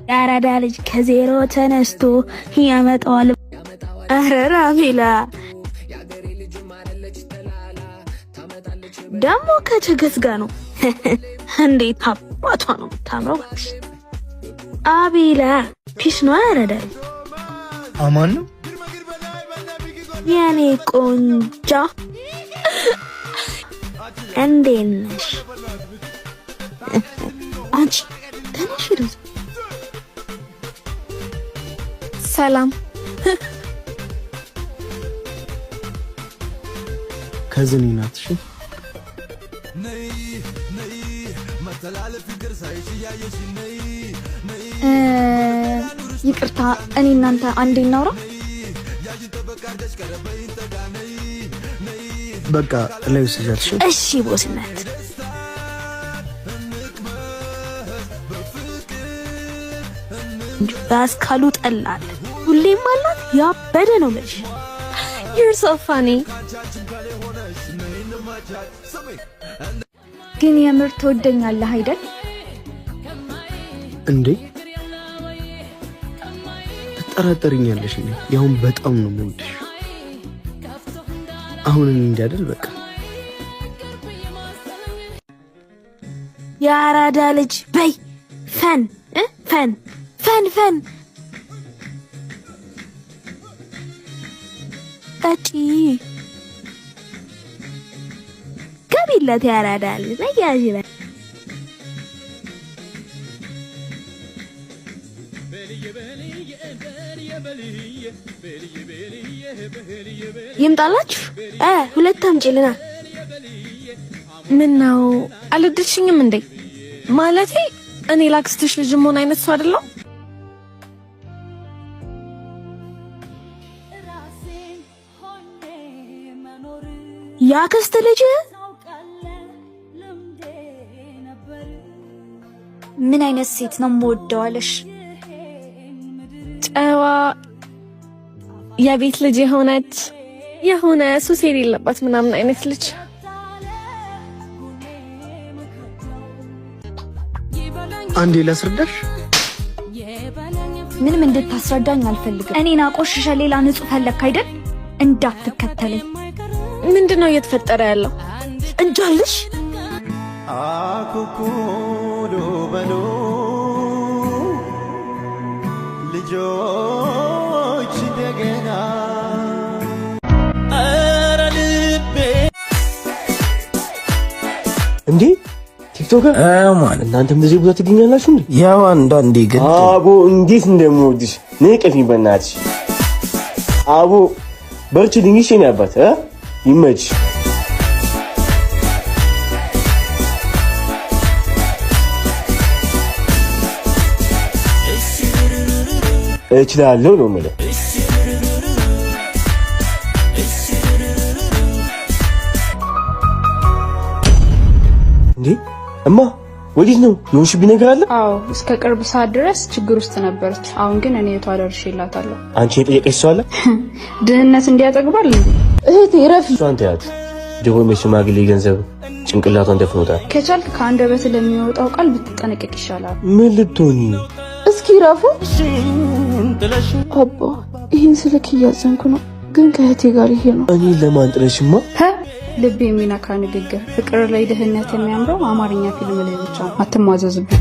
ያራዳ ልጅ ከዜሮ ተነስቶ ያመጣዋል። አረ ራሜላ ደሞ ከቸገስ ጋር ነው። እንዴት አባቷ ነው የምታምረው! አቤላ ፒስ ነው። ያራዳ አማን ነው የኔ ቆንጆ። እንዴት ነሽ አንቺ? ተነሽ ሩዝ። ሰላም ከዝኒ ናት። እሺ ይቅርታ፣ እኔ እናንተ አንዴ እናውራ። በቃ ላይ ወስጃትሽ። እሺ ቦስነት ባስካሉ ጠላል ሁሌም አላት። ያበደ ነው ልጅ። you're so funny። ግን የምር ትወደኛለህ አይደል? እንዴ ትጠራጠሪኛለሽ? እኔ ያውን በጣም ነው የምወድሽ። አሁን እንዲያደል በቃ ያራዳ ልጅ በይ ፈን ፈን ፈን ፈን ጠጪ ገቢለት ያራዳ ልጅ ነያዥ በ ይምጣላችሁ። ሁለት አምጪልና። ምን ነው አልወደድሽኝም እንዴ? ማለቴ እኔ ላክስትሽ ልጅ መሆን አይነት ሰው አይደለም። ያክስት ልጅ ምን አይነት ሴት ነው የምወደዋለሽ? ጨዋ የቤት ልጅ የሆነ ሱስ የሌለባት ምናምን አይነት ልጅ። አንዴ ላስረዳሽ። ምንም እንድታስረዳኝ አልፈልግም። እኔን አቆሽሸ ሌላ ንጹህ ፈለክ አይደል? እንዳትከተለኝ። ምንድነው እየተፈጠረ ያለው? እንጃልሽ አኩኩሉ በሉ ልጆች እንደገና ኧረ ልቤ እንዴ ቲክቶከር ማን እናንተም እንደዚህ ቦታ ትገኛላችሁ እንዴ? ያው አንዳንዴ ግን አቦ እንዴት እንደምወድሽ ንቀፊኝ በእናትሽ። አቦ በርቺ ድንግሽ የኔ አባት ይመች። እችላለሁ ነው የምልህ። እንዴ እማ ወዴት ነው? የሆንሽብኝ ነገር አለ? አዎ እስከ ቅርብ ሰዓት ድረስ ችግር ውስጥ ነበረች። አሁን ግን እኔ ተዋደርሽላታለሁ። አንቺ የጠየቀሽ ሰው አለ? ድህነት እንዲያጠግባል እንዴ? እህቴ ረፊ እሷን ተያት። ድሮ የሽማግሌ ገንዘብ ጭንቅላቷን ደፍኖታል። ከቻልክ ከአንደበት ለሚወጣው ቃል ብትጠነቀቅ ይሻላል። ምን ልትሆኚ? እስኪ ረፉ አባ ይህን ስልክ እያዘንኩ ነው፣ ግን ከእህቴ ጋር ይሄ ነው። እኔ ለማን ጥለሽማ? ልብ የሚነካ ንግግር። ፍቅር ላይ ድህነት የሚያምረው አማርኛ ፊልም ላይ ብቻ ነው። አትሟዘዝብኝ።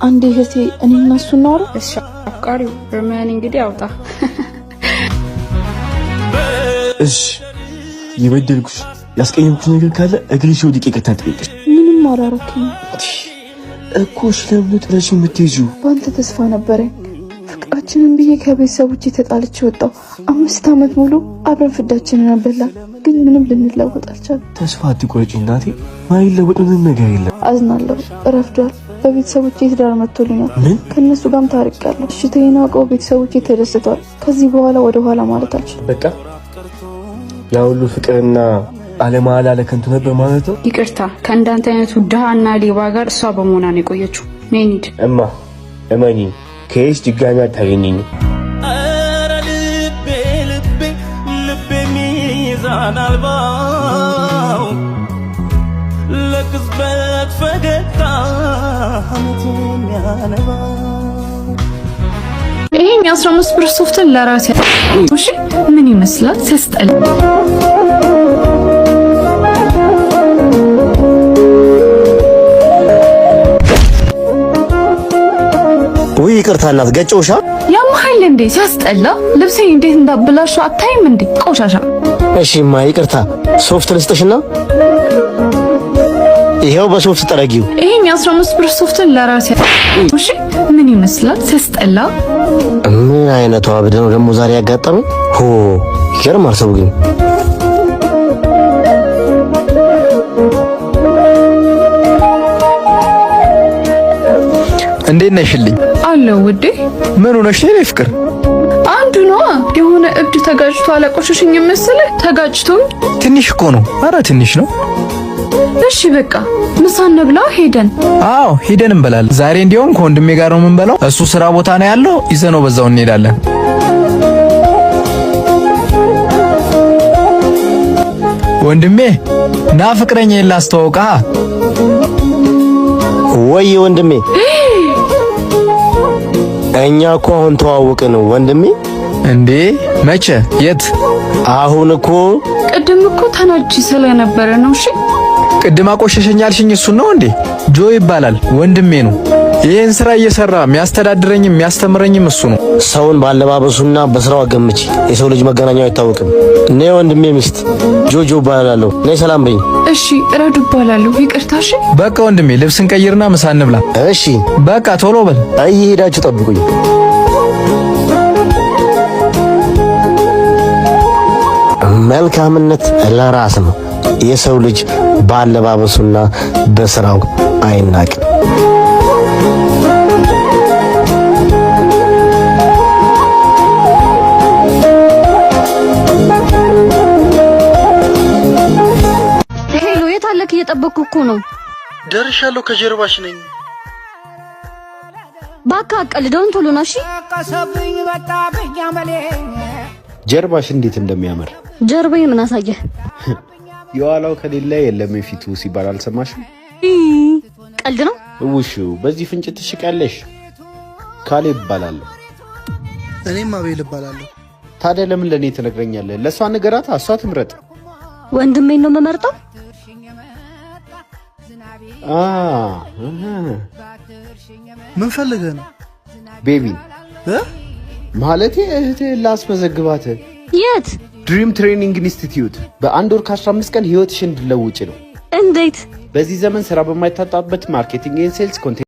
አንዴ እህቴ እኔ እና እሱ እናወራ። እሺ አፍቃሪው እርምህን እንግዲህ አውጣ። እሺ የበደልኩሽ ያስቀየምኩሽ ነገር ካለ እግርሽ ወድቄ ይቅርታ ጠይቅሽ። ምንም አላረክኝ እኮ ስለምን ጥለሽ የምትይዙ? በአንተ ተስፋ ነበረኝ። ፍቅራችንን ብዬ ከቤተሰቦቼ ተጣልቼ ወጣሁ። 5 ዓመት ሙሉ አብረን ፍዳችንን አበላን፣ ግን ምንም ልንለወጥ አልቻልንም። ተስፋ አትቆርጪ እናቴ፣ ማይለወጥ ምንም ነገር የለም። አዝናለሁ፣ ረፍዷል። በቤተሰቦቼ ትዳር መጥቶልኛል። ምን? ከነሱ ጋርም ታርቄያለሁ። እሽታዬን አውቀው ቤተሰቦቼ ተደስተዋል። ከዚህ በኋላ ወደ ኋላ ማለት አልችልም። በቃ ያ ሁሉ ፍቅርና አለማላ ለከንቱ ነበር ማለት ነው። ይቅርታ፣ ከእንዳንተ አይነቱ ድሃና ሌባ ጋር እሷ በመሆኗ ነው የቆየችው። ነይ እንሂድ። እማ እመኚ፣ ከይስ ድጋሚ አታገኘኝ። ኧረ ልቤ ልቤ ልቤ ሚዛን አልባው ለቅጽበት ፈገግታ ዓመት የሚያነባው ይሄን የ15 ብር ሶፍትን ለራሴ እሺ ምን ይመስላል ሲያስጠላ። ወይ ይቅርታ እናት ገጨውሻ። ያማሃል እንዴ ሲያስጠላ። ልብሴ እንዴት እንዳበላሽ አታይም እንዴ ቆሻሻ። እሺማ ይቅርታ ሶፍት ልስጥሽና ይሄው በሶፍት ጠረጊው። ይሄን የ15 ብር ሶፍትን ለራሴ እሺ ምን ይመስላል ሲያስጠላ። ምን አይነቱ አብድ ነው ደግሞ ዛሬ ያጋጠመኝ። ሆ ይገርማል ሰው ግን እንዴት ነሽልኝ? አለው ውዴ። ምን ሆነሽ ነው ፍቅር? አንዱ ነው የሆነ እብድ ተጋጭቶ አለቆሽሽኝ መሰለህ። ተጋጭቶኝ ትንሽ እኮ ነው። ኧረ ትንሽ ነው። እሺ በቃ ምሳ እንብላ ሄደን። አዎ ሄደን እንበላለን። ዛሬ እንዲያውም ከወንድሜ ጋር ነው የምንበላው። እሱ ስራ ቦታ ነው ያለው። ይዘነው በዛው እንሄዳለን። ወንድሜ ና ፍቅረኛዬን ላስተዋውቃ። ወይ ወንድሜ እኛ እኮ አሁን ተዋወቅን ወንድሜ። እንዴ መቼ? የት? አሁን እኮ ቅድም እኮ ተናጂ ስለነበረ ነው። እሺ ቅድም አቆሸሸኝ አልሽኝ። እሱን ነው እንዴ? ጆ ይባላል ወንድሜ ነው። ይሄን ስራ እየሰራ የሚያስተዳድረኝም የሚያስተምረኝም እሱ ነው። ሰውን ባለባበሱና በስራው አገምጪ። የሰው ልጅ መገናኛው አይታወቅም። እኔ ወንድሜ ሚስት ጆጆ እባላለሁ። ነይ ሰላም በይኝ። እሺ ረዱ እባላለሁ። ይቅርታ። እሺ በቃ ወንድሜ ልብስን ቀይርና ምሳ እንብላ። እሺ በቃ ቶሎ በል። እየሄዳችሁ ጠብቁኝ። መልካምነት ለራስ ነው። የሰው ልጅ ባለባበሱና በስራው አይናቅም። ሄሎ የት አለክ? እየጠበቅኩ እኮ ነው። ደርሻለሁ። ከጀርባሽ ነኝ። ባካ ቀልደውን ቶሎ ና። እሺ ጀርባሽ እንዴት እንደሚያምር። ጀርባዬ ምን አሳየህ? የኋላው ከሌለ የለም የፊቱ ሲባል አልሰማሽም? ቀልድ ነው። ውሹ በዚህ ፍንጭ ትሽቃለሽ። ካሌብ እባላለሁ። እኔም አቤል እባላለሁ። ታዲያ ለምን ለኔ ትነግረኛለህ? ለሷ ንገራታ፣ እሷ ትምረጥ። ወንድሜን ነው የምመርጠው። ምን ፈልገህ ነው? ቤቢን ማለቴ እህቴ ላስመዘግባት። የት? ድሪም ትሬኒንግ ኢንስቲትዩት። በአንድ ወር ከ15 ቀን ህይወትሽን እንድለውጭ ነው። እንዴት? በዚህ ዘመን ስራ በማይታጣበት ማርኬቲንግ ኤንድ ሴልስ